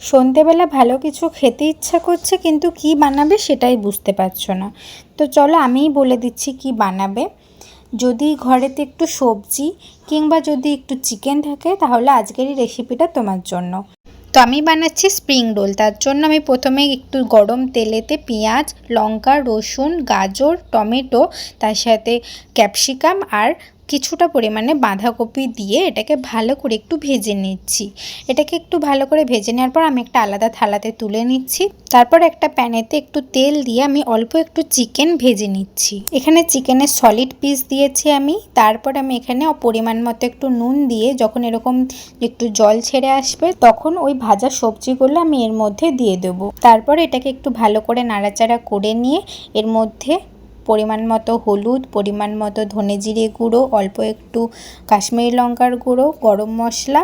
সন্ধেবেলা ভালো কিছু খেতে ইচ্ছা করছে, কিন্তু কি বানাবে সেটাই বুঝতে পারছো না। তো চলো আমিই বলে দিচ্ছি কি বানাবে। যদি ঘরেতে একটু সবজি কিংবা যদি একটু চিকেন থাকে তাহলে আজকের এই রেসিপিটা তোমার জন্য। তো আমি বানাচ্ছি স্প্রিং রোল। তার জন্য আমি প্রথমে একটু গরম তেলেতে পেঁয়াজ, লঙ্কা, রসুন, গাজর, টমেটো, তার সাথে ক্যাপসিকাম আর কিছুটা পরিমাণে বাঁধাকপি দিয়ে এটাকে ভালো করে একটু ভেজে নিচ্ছি। এটাকে একটু ভালো করে ভেজে নেওয়ার পর আমি একটা আলাদা থালাতে তুলে নিচ্ছি। তারপর একটা প্যানেতে একটু তেল দিয়ে আমি অল্প একটু চিকেন ভেজে নিচ্ছি। এখানে চিকেনের সলিড পিস দিয়েছি আমি। তারপর আমি এখানে পরিমাণ মতো একটু নুন দিয়ে যখন এরকম একটু জল ছেড়ে আসবে তখন ওই ভাজা সবজিগুলো আমি এর মধ্যে দিয়ে দেবো। তারপর এটাকে একটু ভালো করে নাড়াচাড়া করে নিয়ে এর মধ্যে পরিমাণ মতো হলুদ, পরিমাণ মতো ধনে জিরে গুঁড়ো, অল্প একটু কাশ্মীরি লঙ্কার গুঁড়ো, গরম মশলা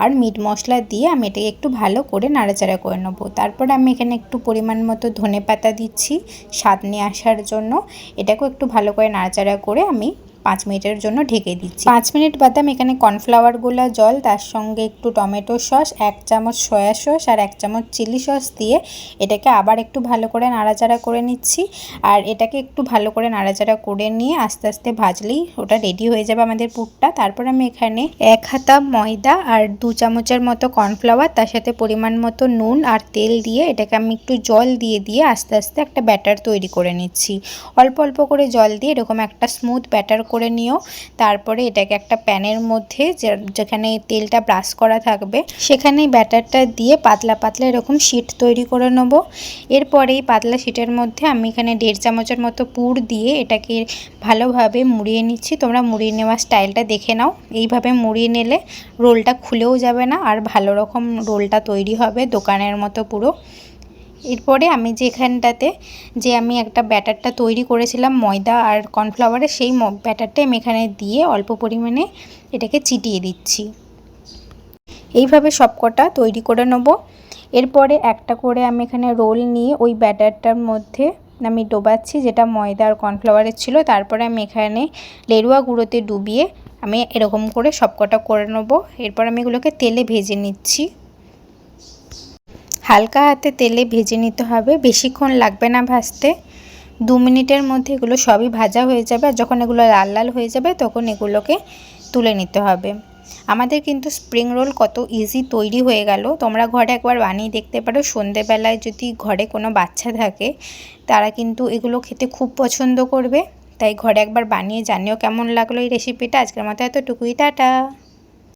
আর মিট মশলা দিয়ে আমি এটাকে একটু ভালো করে নাড়াচাড়া করে নেবো। তারপর আমি এখানে একটু পরিমাণ মতো ধনে পাতা দিচ্ছি স্বাদ নিয়ে আসার জন্য। এটাকেও একটু ভালো করে নাড়াচাড়া করে আমি 5 মিনিটের জন্য ঢেকে দিচ্ছি। 5 মিনিট বাদে আমি এখানে কর্নফ্লাওয়ার গোলা জল, তার সঙ্গে একটু টমেটো সস, 1 চামচ সয়া সস আর 1 চামচ চিলি সস দিয়ে এটাকে আবার একটু ভালো করে নাড়াচাড়া করে নিচ্ছি। আর এটাকে একটু ভালো করে নাড়াচাড়া করে নিয়ে আস্তে আস্তে ভাজলেই ওটা রেডি হয়ে যাবে আমাদের পুরটা। তারপর আমি এখানে 1 হাতা ময়দা আর 2 চামচের মতো কর্নফ্লাওয়ার, তার সাথে পরিমাণ মতো নুন আর তেল দিয়ে এটাকে আমি একটু জল দিয়ে আস্তে আস্তে একটা ব্যাটার তৈরি করে নিচ্ছি। অল্প অল্প করে জল দিয়ে এরকম একটা স্মুথ ব্যাটার করে নিও। তারপরে এটাকে একটা প্যানের মধ্যে যেখানে তেলটা ব্রাশ করা থাকবে সেখানে ব্যাটারটা দিয়ে পাতলা পাতলা এরকম শিট তৈরি করে নেব। এরপরে এই পাতলা শিটের মধ্যে আমি এখানে 1.5 চামচের মতো পুর দিয়ে এটাকে ভালোভাবে মুড়িয়ে নিচ্ছি। তোমরা মুড়িয়ে নেওয়ার স্টাইলটা দেখে নাও। এইভাবে মুড়িয়ে নিলে রোলটা খুলেও যাবে না আর ভালো রকম রোলটা তৈরি হবে দোকানের মতো পুরো। এরপরে আমি যেখানটাতে আমি একটা ব্যাটারটা তৈরি করেছিলাম ময়দা আর কর্নফ্লাওয়ারের, সেই ব্যাটারটা আমি এখানে দিয়ে অল্প পরিমাণে এটাকে চিটিয়ে দিচ্ছি। এইভাবে সবকটা তৈরি করে নেব। এরপরে একটা করে আমি এখানে রোল নিয়ে ওই ব্যাটারটার মধ্যে আমি ডোবাচ্ছি যেটা ময়দা আর কর্নফ্লাওয়ারের ছিল। তারপরে আমি এখানে লেরুয়া গুঁড়োতে ডুবিয়ে আমি এরকম করে সবকটা করে নেব। এরপর আমি এগুলোকে তেলে ভেজে নিচ্ছি। হালকা হাতে তেলে ভেজে নিতে হবে, বেশিক্ষণ লাগবে না ভাজতে। 2 মিনিটের মধ্যে এগুলো সবই ভাজা হয়ে যাবে। আর যখন এগুলো লাল লাল হয়ে যাবে তখন এগুলোকে তুলে নিতে হবে। আমাদের কিন্তু স্প্রিং রোল কত ইজি তৈরি হয়ে গেল। তোমরা ঘরে একবার বানিয়ে দেখতে পারো। সন্ধেবেলায় যদি ঘরে কোনো বাচ্চা থাকে তারা কিন্তু এগুলো খেতে খুব পছন্দ করবে। তাই ঘরে একবার বানিয়ে জানিও কেমন লাগলো এই রেসিপিটা। আজকের মতো এতটুকুই, টাটা।